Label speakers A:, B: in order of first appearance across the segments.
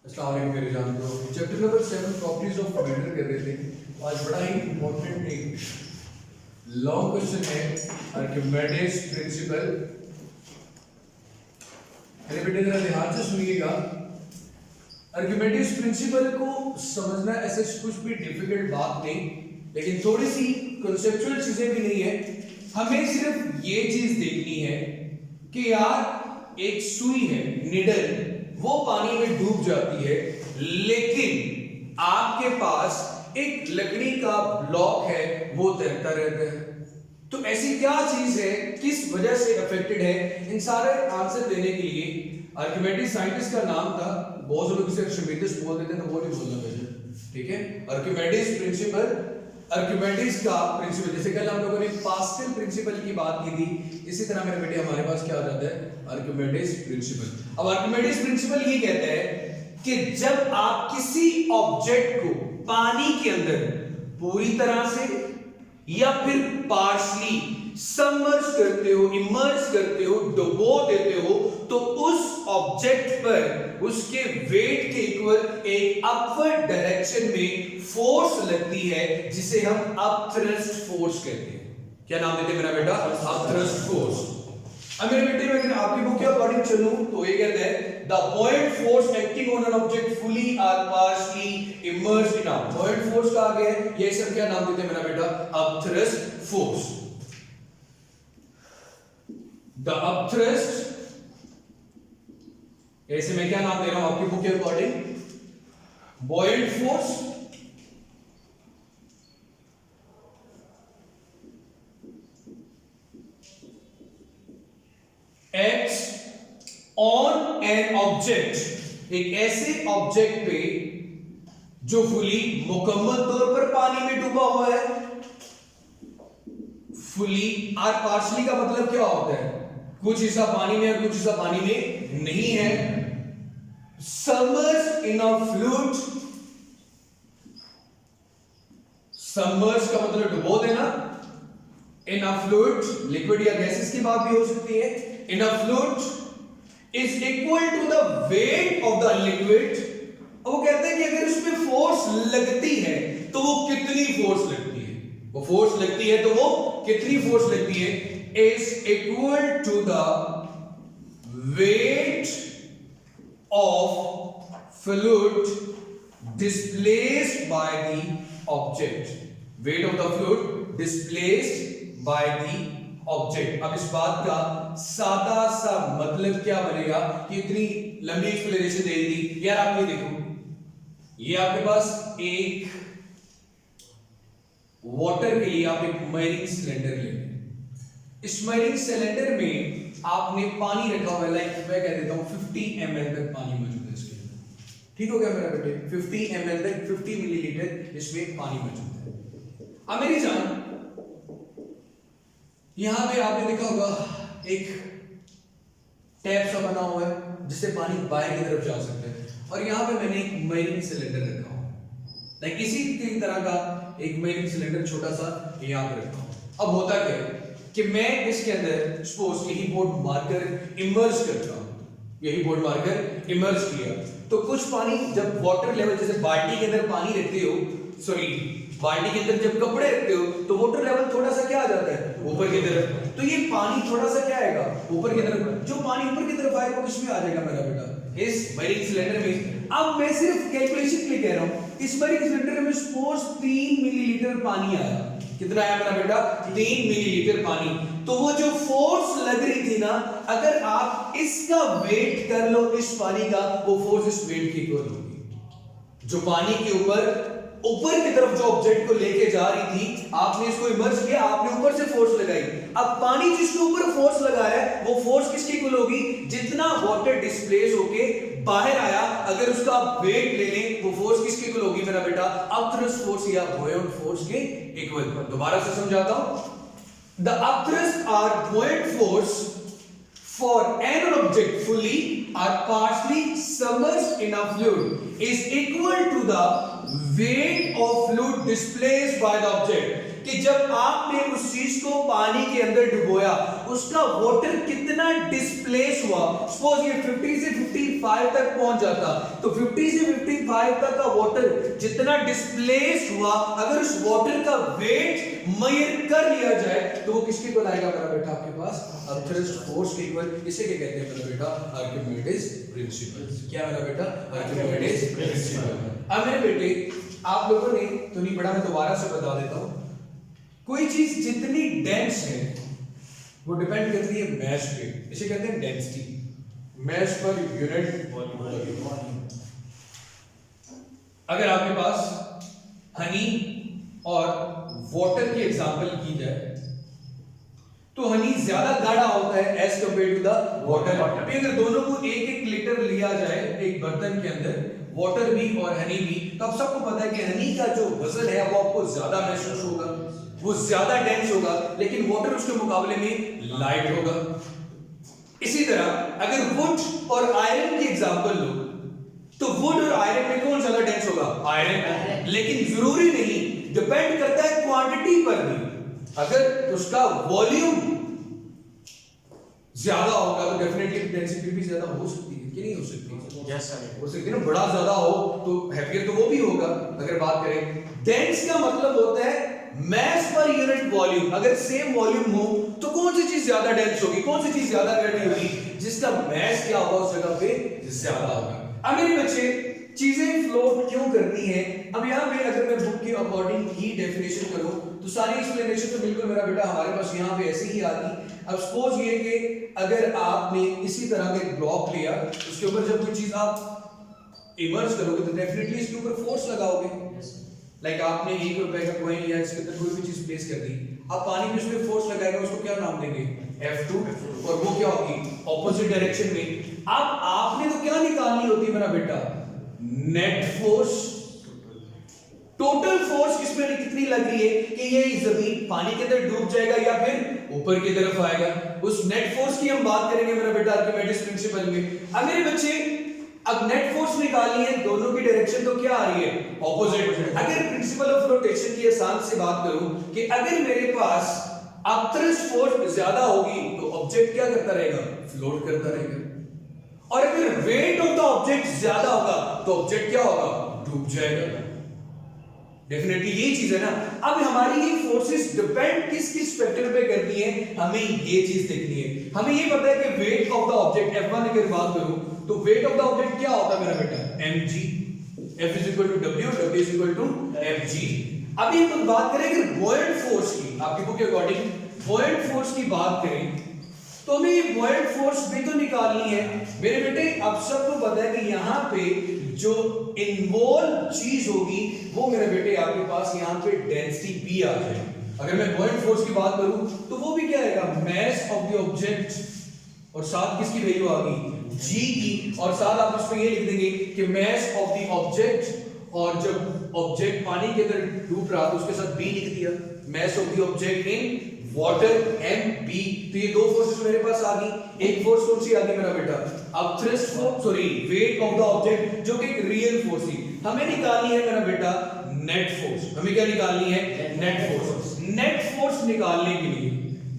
A: अस्सलाम वालेकुम मेरे जान को chapter number 7 properties of matter कर रहे थे। आज बड़ा ही इंपॉर्टेंट एक लॉन्ग क्वेश्चन है आर्किमिडीज प्रिंसिपल। अरे बेटे जरा ध्यान से सुनिएगा। आर्किमिडीज प्रिंसिपल को समझना ऐसे कुछ भी डिफिकल्ट बात नहीं, लेकिन थोड़ी सी कॉन्सेप्चुअल चीजें भी नहीं है। हमें सिर्फ ये चीज देखनी है कि यार एक सुई है, निडल, वो पानी में डूब जाती है, लेकिन आपके पास एक लकड़ी का ब्लॉक है, वो तैरता रहता है। तो ऐसी क्या चीज है, किस वजह से अफेक्टेड है? इन सारे आंसर देने के लिए आर्किमिडीज साइंटिस्ट का नाम था, बहुत लोग इसे आर्किमिडीज बोल देते हैं, तो वो नहीं बोलना मुझे, ठीक है। आर्किमिडीज प्रिंसिपल, आर्किमिडीज का प्रिंसिपल, जैसे कल हम लोगों ने पास्कल प्रिंसिपल की बात की थी, इसी तरह मेरे बेटे हमारे पास क्या आ जाता है, आर्किमिडीज प्रिंसिपल। अब आर्किमिडीज प्रिंसिपल ये कहता है कि जब आप किसी ऑब्जेक्ट को पानी के अंदर पूरी तरह से या फिर पार्शली सबमर्ज करते हो, इमर्ज करते हो, डुबो देते हो, तो उस ऑब्जेक्ट पर उसके वेट के इक्वल एक अपवर्ड डायरेक्शन में फोर्स लगती है, जिसे हम अपथ्रस्ट फोर्स कहते हैं। क्या नाम देते हैं मेरा बेटा? Upthrust force. अब मेरे बेटे मैं आपकी बुक के अकॉर्डिंग चलूं तो ये कहता है the buoyant force acting on an object fully or partially immersed in a buoyant force का आगे है, ये सब क्या नाम देते हैं मेरा बेटा? upthrust force। द upthrust, ऐसे मैं क्या नाम दे रहा हूं आपकी बुक के according? buoyant force acts on an object, एक ऐसे ऑब्जेक्ट पे जो फुली मुकम्मल तौर पर पानी में डूबा हुआ है। फुली और पार्शली का मतलब क्या होता है? कुछ हिस्सा पानी में और कुछ हिस्सा पानी में नहीं है। Submerge in a fluid, submerge का मतलब डुबो देना, इन अ फ्लूइड, लिक्विड या गैसेस की बात भी हो सकती है। In a fluid is equal to the weight of the liquid। वो कहते हैं कि अगर उसमें फोर्स लगती है तो वो कितनी फोर्स लगती है, वो फोर्स लगती है तो वो कितनी फोर्स लगती है, is equal to the weight of fluid displaced by the object, weight of the fluid displaced by the object. अब इस बात का सादा सा मतलब क्या बनेगा कि इतनी लंबी एक्सप्लेनेशन दे दी यार। आप ये देखो, ये आपके पास एक वाटर के लिए आप एक मरीन सिलेंडर ले लें। इस मरीन सिलेंडर में आपने पानी रखा हुआ है, लाइक मैं कह देता हूं 50 ml तक पानी मौजूद है इसके अंदर। ठीक हो गया मेरा बेटे? 50 ml तक 50 मिलीलीटर इसमें पानी मौजूद है। अब मेरी जान, यहां पे आपने देखा होगा एक टैप सा बना हुआ है जिससे पानी बाहर की तरफ जा सकता है, और यहां पे मैंने एक मरीन सिलेंडर रखा हुआ है, लाइक इसी तरह का एक मरीन सिलेंडर छोटा सा यहां पे रखा हुआ है। अब होता क्या है कि मैं इसके अंदर सपोज यही बोर्ड मार्कर इमर्ज करता हूं, यही बोर्ड मार्कर इमर्ज किया, तो कुछ पानी जब वाटर लेवल, जैसे बाल्टी के अंदर पानी रखते हो, सॉरी बाल्टी के अंदर जब कपड़े रखते हो तो वाटर लेवल थोड़ा सा क्या आ जाता है, ऊपर की तरफ। तो ये पानी थोड़ा सा क्या आएगा, ऊपर की तरफ। जो पानी ऊपर की तरफ आएगा वो किसमें आ जाएगा मेरा बेटा? इस मरीन सिलेंडर में। अब मैं सिर्फ कैलकुलेशन के लिए कह रहा हूं, इस मरीन सिलेंडर में सपोज 3 मिलीलीटर पानी आया। कितना आया मेरा बेटा? 3 मिलीलीटर पानी। तो वो जो फोर्स लग रही थी ना, अगर आप इसका वेट कर लो इस पानी का, वो फोर्स इस वेट के इक्वल होगी। जो पानी के ऊपर की तरफ जो ऑब्जेक्ट को लेके जा रही थी, आपने इसको इमर्ज किया, आपने ऊपर से फोर्स लगाई। अब पानी जिसके ऊपर फोर्स लगा है, वो फोर्स किसकी इक्वल होगी? जितना वाटर डिस्प्लेस होके बाहर आया, अगर उसका वेट ले लें, वो फोर्स किसकी इक्वल होगी मेरा बेटा? अपथ्रस्ट फोर्स या बुओयंट फोर्स के इक्वल। दोबारा से समझाता हूं। The upthrust or buoyant force for an object fully or partially submerged in a fluid is equal to the weight of fluid displaced by the object। कि जब आपने उस चीज को पानी के अंदर डुबोया उसका वाटर कितना डिस्प्लेस हुआ। सपोज ये 50 से 55 तक पहुंच जाता, तो 50 से 55 तक का वाटर जितना डिस्प्लेस हुआ, अगर उस वाटर का वेट मेजर कर लिया जाए तो वो किसके इक्वल आएगा मेरा बेटा आपके पास? थ्रस्ट फोर्स के इक्वल। इसे क्या कहते हैं मेरा बेटा? Archimedes principal. क्या मेरा बेटा? Archimedes principal. अब मेरे बेटे आप लोगों ने तो नहीं पढ़ा, मैं दोबारा से बता देता हूं। कोई चीज जितनी डेंस है वो डिपेंड करती है मैस पे, इसे कहते हैं density, mass per unit volume. अगर आपके पास हनी और वाटर की एग्जांपल की जाए तो हनी ज्यादा गाढ़ा होता है as compare to the water. अगर दोनों को एक एक लीटर लिया जाए एक बर्तन के अंदर, वाटर भी और हनी भी, तो आप सबको पता है कि हनी का जो वजन है वो आपको ज्यादा महसूस होगा, वो ज्यादा डेंस होगा, लेकिन वाटर उसके मुकाबले में लाइट होगा। इसी तरह अगर वुड और आयरन की एग्जांपल लो तो वुड और आयरन में कौन ज्यादा डेंस होगा? आयरन। लेकिन जरूरी नहीं, डिपेंड करता है क्वांटिटी पर भी। अगर उसका वॉल्यूम ज्यादा होगा तो डेफिनेटली डेंसिटी भी ज्यादा हो सकती है कि नहीं हो सकती?
B: Yes sir.
A: हो सकती है ना, बड़ा ज्यादा हो तो हैवियर तो वो भी होगा। अगर बात करें डेंस का मतलब होता है मैस पर यूनिट वॉल्यूम। अगर सेम वॉल्यूम हो तो कौन सी चीज ज्यादा डेंस होगी, कौन सी चीज ज्यादा गर्म होगी? जिसका मैस क्या होगा उस जगह पे ज्यादा होगा। अब मेरे बच्चे चीजें फ्लोट क्यों करती हैं? अब यहां पे अगर मैं बुक के अकॉर्डिंग ही डेफिनेशन करूं तो सारी एक्सप्लेनेशन तो बिल्कुल मेरा बेटा हमारे पास यहां पे ऐसे ही आती। अब सपोज ये कि अगर आपने इसी तरह का एक ब्लॉक लिया, उसके ऊपर जब कोई चीज आप इमर्ज करोगे तो डेफिनेटली इसके ऊपर फोर्स लगाओगे। लाइक आपने 1 रुपए का कॉइन लिया, इसके अंदर कोई भी चीज प्लेस कर दी, आप पानी में उसमें फोर्स लगाएगा, उसको क्या नाम देंगे? F2। और वो क्या होगी? ऑपोजिट डायरेक्शन में। अब आपने तो क्या निकालनी होती है मेरा बेटा? Net force. टोटल फोर्स किसमें कितनी लग रही है कि ये जमीन पानी के अंदर डूब जाएगा या फिर ऊपर की तरफ आएगा? उस नेट फोर्स की हम बात करेंगे मेरा बेटा आर्किमिडीज प्रिंसिपल में। अब मेरे बच्चे अब नेट फोर्स निकालनी है, दोनों की डायरेक्शन तो क्या आ रही है? ऑपोजिट। अगर प्रिंसिपल ऑफ रोटेशन की आसान से बात करूं कि अगर मेरे पास अब थ्रस्ट फोर्स ज्यादा होगी तो ऑब्जेक्ट क्या करता रहेगा? फ्लोट करता रहेगा। और अगर वेट ऑफ द ऑब्जेक्ट ज्यादा होगा तो ऑब्जेक्ट क्या होगा? डूब जाएगा। डेफिनेटली यही चीज है ना। अब हमारी ये फोर्सेस डिपेंड किस किस फैक्टर पे करती हैं, हमें ये चीज देखनी है। हमें ये पता है कि weight of the object F1 अगर बात करूं तो वेट ऑफ द ऑब्जेक्ट क्या होता है मेरा बेटा? mg। F is equal to W, W is equal to mg। अभी हम बात करें कि बॉयड फोर्स की, आपकी बुक के अकॉर्डिंग बॉयड फोर्स की बात करें तो हमें ये बॉयड फोर्स भी तो निकालनी है मेरे बेटे। आप सबको पता है कि यहां पे जो इन्वॉल्व चीज होगी वो मेरे बेटे आपके पास यहां पे डेंसिटी B आ जाए। अगर मैं बॉयड फोर्स की बात करूं तो वो भी क्या आएगा? मैस ऑफ द ऑब्जेक्ट, और साथ किसकी वैल्यू आ गई? G की। और साथ आप उसमें ये लिख देंगे कि मैस ऑफ द ऑब्जेक्ट, और जब ऑब्जेक्ट पानी के अंदर डूब रहा तो उसके साथ B लिख दिया, mass of the object in water MB। तो ये दो फोर्सेस मेरे पास आ गई। एक फोर्स कौन सी आ गई मेरा बेटा? अब thrust force, sorry weight of the object, जो कि एक रियल फोर्स थी। हमें निकालनी है मेरा बेटा नेट फोर्स। हमें क्या निकालनी है? Net force. नेट फोर्स निकालने के लिए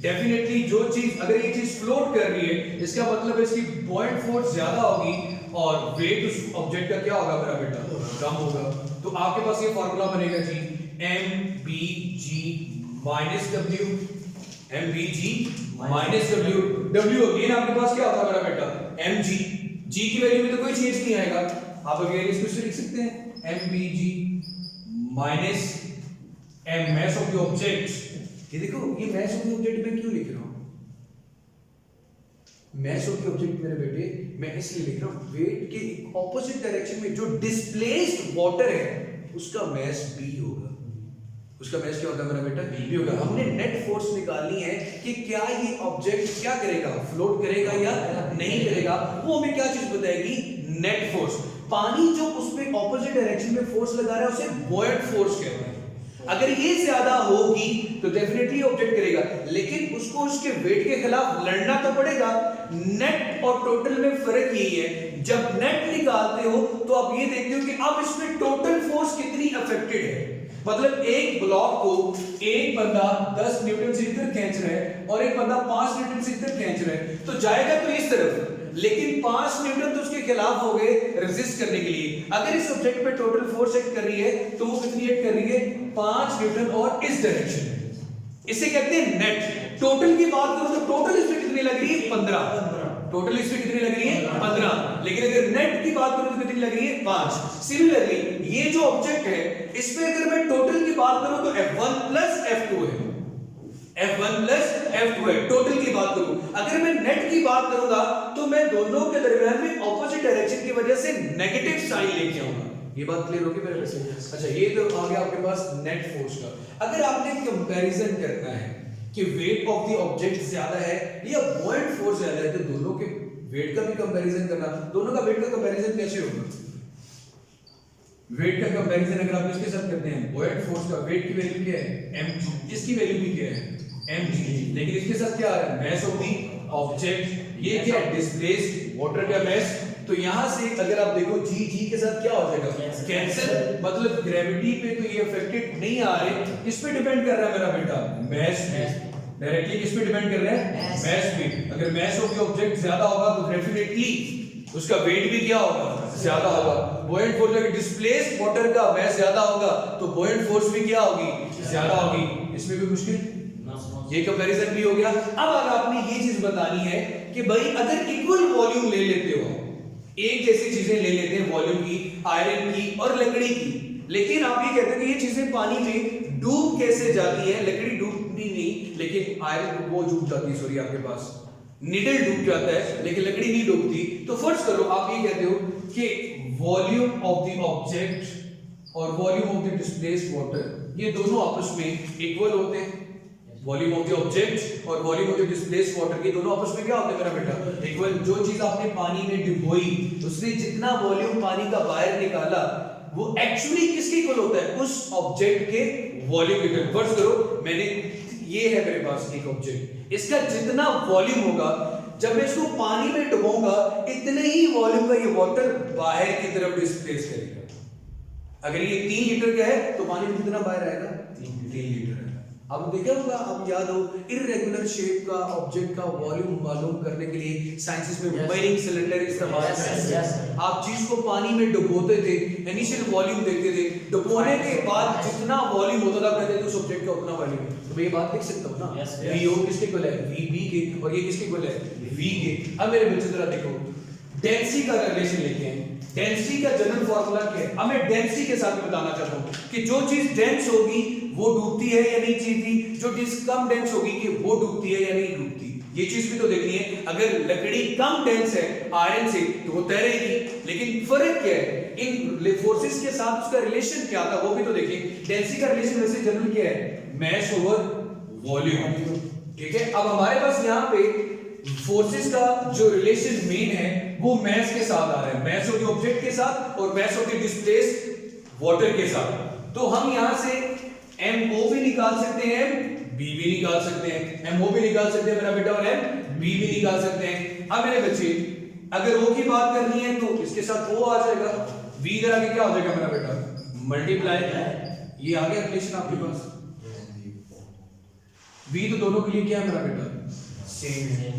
A: डेफिनेटली जो चीज, अगर ये चीज फ्लोट कर रही है इसका मतलब है इसकी बॉयड फोर्स ज्यादा होगी और वेट उस ऑब्जेक्ट का क्या होगा मेरा बेटा? कम होगा। तो आपके पास ये फार्मूला बनेगा जी mBg minus W, mBg minus W। W again आपके पास क्या होता है मेरा बेटा? mg। g की वैल्यू में तो कोई चेंज नहीं आएगा, आप अगेन इसको लिख सकते हैं mBg minus m mass of the object। ये देखो ये mass of the object मैं क्यों लिख रहा हूं? mass of the object मेरे बेटे मैं इसलिए लिख रहा हूं वेट के ऑपोजिट डायरेक्शन में जो डिस्प्लेस्ड वाटर है उसका mass B होगा। उसका मैच क्या होगा मेरा बेटा? B होगा। हमने नेट फोर्स निकालनी है कि क्या ये ऑब्जेक्ट क्या करेगा? फ्लोट करेगा या नहीं करेगा। वो हमें क्या चीज बताएगी? Net force. पानी जो उसमें ऑपोजिट डायरेक्शन में फोर्स लगा रहा है उसे बॉयड फोर्स कहते हैं। अगर ये ज्यादा होगी तो डेफिनेटली ऑब्जेक्ट करेगा, लेकिन उसको उसके वेट के खिलाफ लड़ना तो पड़ेगा। नेट और टोटल में फर्क यही है, जब नेट निकालते हो तो आप ये देखते हो कि अब इसमें टोटल फोर्स कितनी अफेक्टेड है। मतलब एक ब्लॉक को एक बंदा 10 न्यूटन से इधर खींच रहा है और एक बंदा 5 न्यूटन से इधर खींच रहा है, तो जाएगा तो इस तरफ, लेकिन 5 न्यूटन तो उसके खिलाफ हो गए रेजिस्ट करने के लिए। अगर इस ऑब्जेक्ट पे टोटल फोर्स एक्ट कर रही है तो वो कितनी एक्ट कर रही है, 5 न्यूटन और इस डायरेक्शन में। इसे कहते हैं नेट। टोटल की बात करो तो टोटल इसमें कितनी लग रही है, 15। टोटल इसमें कितनी लग रही है, 15। लेकिन अगर नेट की बात करूं तो कितनी लग रही है, 5। सिमिलरली ये जो ऑब्जेक्ट है इसमें अगर मैं टोटल की बात करूं तो F1 प्लस F2 है, F1 प्लस F2 है टोटल की बात करूं। अगर मैं नेट की बात करूंगा तो मैं दोनों के दरमियान में ऑपोजिट डायरेक्शन की वजह से नेगेटिव साइन लेके आऊंगा। ये बात क्लियर होगी मेरे से? अच्छा, ये तो आ गया आपके पास नेट फोर्स का। अगर आपने कंपैरिजन करना है कि वेट ऑफ द ऑब्जेक्ट ज्यादा है या बॉइंट फोर्स ज्यादा है, तो दोनों के वेट का भी कंपैरिजन करना। दोनों का वेट का कंपैरिजन कैसे होगा? वेट का कंपैरिजन अगर आप इसके साथ करते हैं, बॉइंट फोर्स का वेट की वैल्यू क्या है, mg, इसकी वैल्यू भी क्या है, mg, लेकिन इसके साथ क्या आ रहा है, मास ऑफ द ऑब्जेक्ट। ये क्या है, डिस्प्लेस्ड वाटर का मास। तो यहां से अगर आप देखो g के साथ क्या हो जाएगा, कैंसिल। मतलब ग्रेविटी पे तो ये अफेक्टेड नहीं आ रहे, किस पे डिपेंड कर रहा है मेरा बेटा, मास पे। डायरेक्टली किस पे डिपेंड कर रहा है, मास पे। अगर मास ऑफ द ऑब्जेक्ट ज्यादा होगा तो डेफिनेटली उसका वेट भी क्या होगा, ज्यादा होगा। बॉयंट फोर्स अगर डिस्प्लेस्ड वाटर का मास ज्यादा होगा तो बॉयंट फोर्स भी क्या होगी, ज्यादा होगी। इसमें कोई मुश्किल, ये कंपैरिजन भी हो गया। अब अगर आपने ये चीज बतानी है कि भाई अगर इक्वल वॉल्यूम ले लेते हो, एक जैसी चीजें ले लेते हैं वॉल्यूम की, आयरन की और लकड़ी की, लेकिन आप ये कहते हैं कि ये चीजें पानी में डूब कैसे जाती है। लकड़ी डूबती नहीं, लेकिन आयरन वो डूब जाती है, सॉरी आपके पास निडल डूब जाता है लेकिन लकड़ी नहीं डूबती। तो फर्स्ट करो आप ये कहते हो कि वॉल्यूम ऑफ द ऑब्जेक्ट और volume of the displaced water ये दोनों आपस में इक्वल होते हैं। वॉल्यूम ऑफ द ऑब्जेक्ट और volume of the displaced water ये दोनों आपस में क्या होते हैं मेरा बेटा, इक्वल। जो चीज आपने पानी में डुबोई उसने जितना वॉल्यूम पानी का बाहर निकाला वो एक्चुअली किसके इक्वल होता है, उस ऑब्जेक्ट के वॉल्यूम के। फर्स्ट करो मैंने ये है मेरे पास एक ऑब्जेक्ट, इसका जितना वॉल्यूम होगा जब मैं इसको पानी में डुबाऊंगा इतने ही वॉल्यूम का ये वाटर बाहर की तरफ डिस्प्लेस करेगा। अगर ये 3 लीटर का है तो पानी में कितना बाहर आएगा, 3 लीटर। अब देखा होगा, अब याद हो, इररेगुलर शेप का ऑब्जेक्ट का वॉल्यूम मालूम करने के लिए साइंस में बॉइलिंग सिलेंडर इस्तेमाल करते हैं। आप चीज को पानी में डुबोते थे, इनिशियल वॉल्यूम देखते थे, डुबोने के बाद जितना वॉल्यूम होता था कहते थे उस ऑब्जेक्ट का उतना वॉल्यूम। तो मैं ये बात देख सकता हूं ना, VO किसके इक्वल है, VB के, और ये किसके इक्वल है, V के। अब मेरे बच्चे जरा देखो, डेंसिटी का रिलेशन लेते हैं। डेंसिटी का जनरल फार्मूला क्या है? अब मैं डेंसिटी के साथ बताना चाहता हूं कि जो चीज डेंस होगी वो डूबती है या नहीं चीजती, जो चीज कम डेंस होगी कि वो डूबती है या नहीं डूबती, ये चीज भी तो देखनी है। अगर लकड़ी कम डेंस है आयरन से तो वो तैरेगी, लेकिन फर्क क्या है, इन फोर्सेस के साथ उसका रिलेशन क्या था वो भी तो देखिए। डेंसिटी का रिलेशन वैसे जनरल क्या है, मास ओवर वॉल्यूम, ठीक है। अब हमारे पास यहाँ पे फोर्सेस का जो रिलेशन मेन है वो मास के साथ आ रहा है, मास ऑफ द ऑब्जेक्ट के साथ और mass of the displaced water के साथ। तो हम यहां से MO भी निकाल सकते हैं, B भी निकाल सकते हैं, MO भी निकाल सकते हैं मेरा बेटा और MB भी निकाल सकते हैं। अब मेरे बच्चे अगर O की बात करनी है तो इसके साथ O आ जाएगा, V इधर आके क्या हो जाएगा मेरा बेटा, मल्टीप्लाई। ये आ गया रिलेशन आपके पास। V तो दोनों के लिए क्या है मेरा बेटा, सेम है।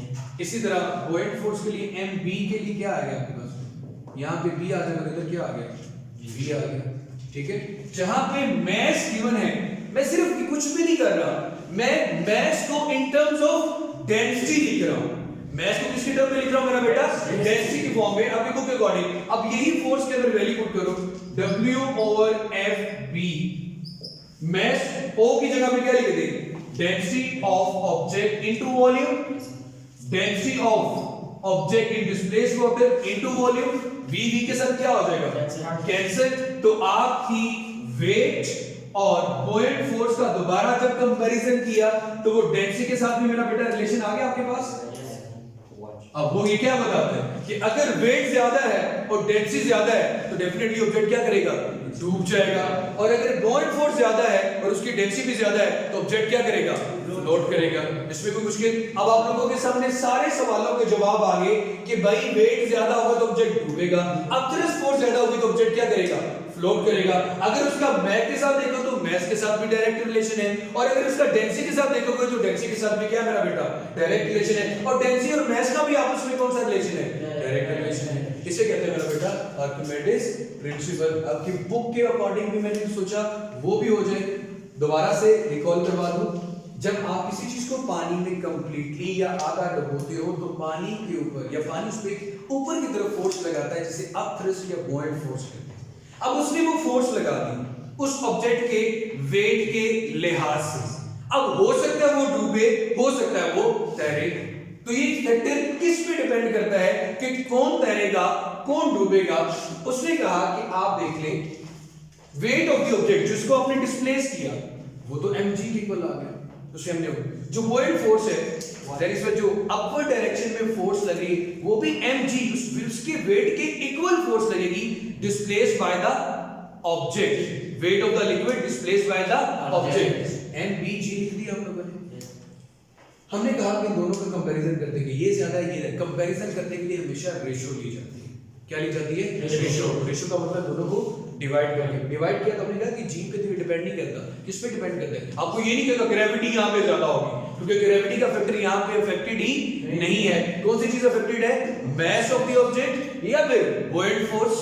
A: इसी तरह बॉयंट फोर्स के लिए MB के लिए क्या आ गया आपके पास, यहाँ पे B आ जाएगा, इधर क्या आ गया, V आ गया, ठीक है। जहां पे मास गिवन है, मैं सिर्फ कुछ भी नहीं कर रहा, मैं मास को इन टर्म्स ऑफ डेंसिटी लिख रहा हूं। मास को किसके टर्म में लिख रहा हूं मेरा बेटा, डेंसिटी की फॉर्म में। अब देखो के अकॉर्डिंग, अब यही फोर्स के अंदर वैल्यू पुट करो, W/FB। मास O की जगह पे क्या लिख दें, density of object into volume, density of object in displaced water into volume. V के साथ क्या हो जाएगा, कैंसिल। तो आपकी वेट और बॉयंट फोर्स का दोबारा जब कंपैरिजन किया तो वो डेंसिटी के साथ भी मेरा बेटा रिलेशन आ गया आपके पास। अब वो ये क्या बताता है कि अगर वेट ज्यादा है और डेंसिटी ज्यादा है तो डेफिनेटली ऑब्जेक्ट क्या करेगा, डूब जाएगा। और अगर बॉयंट फोर्स ज्यादा है और उसकी डेंसिटी भी ज्यादा है तो ऑब्जेक्ट क्या करेगा, फ्लोट करेगा। इसमें कोई मुश्किल? अब आप लोगों के सामने सारे सवालों के जवाब आ गए कि भाई वेट ज्यादा होगा तो ऑब्जेक्ट डूबेगा, अब थ्रस्ट फोर्स ज्यादा होगी तो ऑब्जेक्ट ऑब्जेक्ट क्या करेगा, फ्लोट करेगा। अगर उसका मैस के साथ देखो तो मैस के साथ भी डायरेक्ट रिलेशन है, और अगर उसका डेंसिटी के साथ देखोगे तो डेंसिटी के साथ भी क्या मेरा बेटा, डायरेक्ट रिलेशन है। और डेंसिटी और मैस का भी आपस में कौन सा रिलेशन है, डायरेक्ट रिलेशन है। इसे कहते हैं मेरा बेटा आर्किमिडीज प्रिंसिपल। आपकी बुक के अकॉर्डिंग भी मैंने सोचा वो भी हो जाए, दोबारा से रिकॉल करवा दूं। जब आप किसी चीज को पानी में कंप्लीटली या आधा डुबोते हो तो पानी के ऊपर या पानी उस पे ऊपर की तरफ फोर्स लगाता है, जिसे अप थ्रस्ट या बॉइंड फोर्स कहते हैं। अब उसने वो फोर्स लगा दी उस ऑब्जेक्ट के वेट के लिहाज से। अब हो सकता है वो डूबे, हो सकता है वो तैरे। तो ये फैक्टर किस पे डिपेंड करता है कि कौन तैरेगा कौन डूबेगा। उसने कहा कि आप देख लें वेट ऑफ द ऑब्जेक्ट जिसको आपने डिस्प्लेस किया वो तो mg के इक्वल आ गया। तो हमने जो बॉइंड फोर्स है दैट इज जो अपवर्ड डायरेक्शन में फोर्स लग रही है वो भी mg उसके वेट के इक्वल फोर्स लगेगी displaced by the object. Weight of the liquid displaced by the object mbg लिख दिया हम लोगों ने। हमने कहा कि दोनों का कंपैरिजन करते हैं, ये ज्यादा ये कंपैरिजन करने के लिए हमेशा रेशियो ली जाती है। क्या ली जाती है, रेशियो। रेशियो का मतलब दोनों को डिवाइड करके। डिवाइड किया तो हमने कहा कि जी पे तो डिपेंड नहीं करता, किस पे डिपेंड करता है। आपको ये नहीं कहता ग्रेविटी यहां पे ज्यादा होगी, क्योंकि ग्रेविटी का फैक्टर यहां पे अफेक्टेड ही नहीं है। कौन सी चीज अफेक्टेड है, मास ऑफ द ऑब्जेक्ट या फिर बुओयंट फोर्स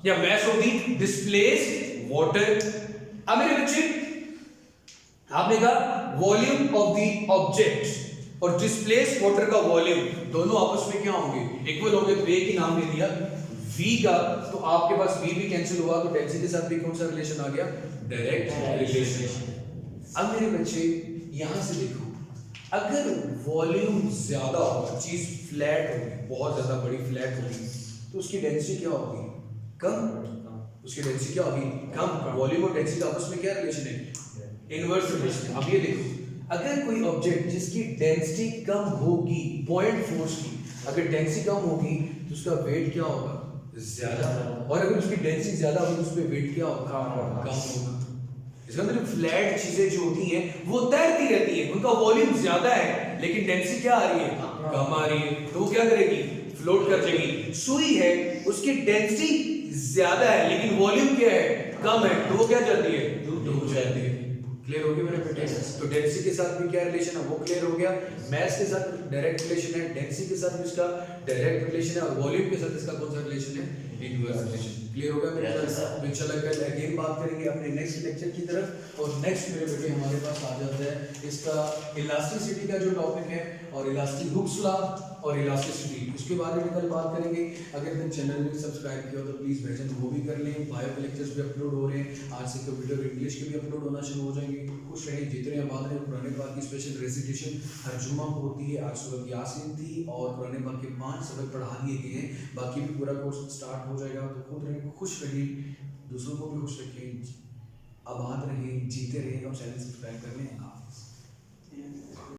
A: या mass of the displaced water. अब मेरे बच्चे आपने कहा वॉल्यूम ऑफ द ऑब्जेक्ट और डिस्प्लेस्ड वाटर का वॉल्यूम दोनों आपस में क्या होंगे, इक्वल होंगे। तो एक ही नाम दे दिया v का, तो आपके पास v भी कैंसिल हुआ तो डेंसिटी के साथ भी कौन सा रिलेशन आ गया, डायरेक्ट रिलेशन। अब मेरे बच्चे यहां से देखो, अगर वॉल्यूम ज्यादा होगा, चीज फ्लैट होगी, बहुत ज्यादा बड़ी फ्लैट होगी, तो उसकी डेंसिटी क्या होगी, कम। उसकी डेंसिटी क्या होगी, कम। वॉल्यूम और डेंसिटी आपस में क्या रिलेशन है, इनवर्स रिलेशन। अब ये देखो, अगर कोई ऑब्जेक्ट जिसकी डेंसिटी कम होगी पॉइंट फोर्स की, अगर डेंसिटी कम होगी तो उसका वेट क्या होगा, ज्यादा। और अगर उसकी डेंसिटी ज्यादा होगी तो उस पे वेट क्या होगा, कम होगा। इसका मतलब फ्लैट चीजें जो होती हैं वो तैरती रहती हैं, उनका वॉल्यूम ज्यादा है लेकिन डेंसिटी क्या आ रही है, कम आ रही है, तो वो क्या करेगी, फ्लोट कर जाएगी। सुई है, उसकी डेंसिटी ज्यादा है लेकिन वॉल्यूम क्या है, कम है, तो वो क्या जाती है, डूब जाती है। क्लियर हो गया मेरे बेटे। तो डेंसिटी के साथ भी क्या रिलेशन है वो क्लियर हो गया। मास के साथ डायरेक्ट रिलेशन है, डेंसिटी के साथ भी इसका डायरेक्ट रिलेशन है, और वॉल्यूम के साथ इसका कौन सा रिलेशन है, इनवर्स रिलेशन। क्लियर हो गया मेरे साथ। तो इंशाल्लाह कल अगेन बात करेंगे अपने नेक्स्ट लेक्चर की तरफ। और नेक्स्ट मेरे बेटे हमारे पास आ जाता है इसका इलास्टिसिटी का जो टॉपिक है, और इलास्टिक हुक्स लॉ और इलास्टिसिटी, उसके बारे में कल बात करेंगे। अगर तुम चैनल में सब्सक्राइब किया हो तो प्लीज़ भाईजान वो भी कर लें। बायो के लेक्चर्स भी अपलोड हो रहे हैं, आज से कंप्यूटर इंग्लिश के भी अपलोड होना शुरू हो जाएंगे। खुश रहें, जीते रहें, आबाद रहें। कुरान पाक की स्पेशल रेसिटेशन हर जुम्मा को होती है। आज सूरह यासीन थी और कुरान पाक के 5 सबक पढ़ा दिए गए हैं, बाकी भी पूरा कोर्स स्टार्ट हो जाएगा। तो खुद रहें, खुश रहें, दूसरों को भी खुश रखें, आबाद रहें, जीते रहें, और चैनल सब्सक्राइब कर लें।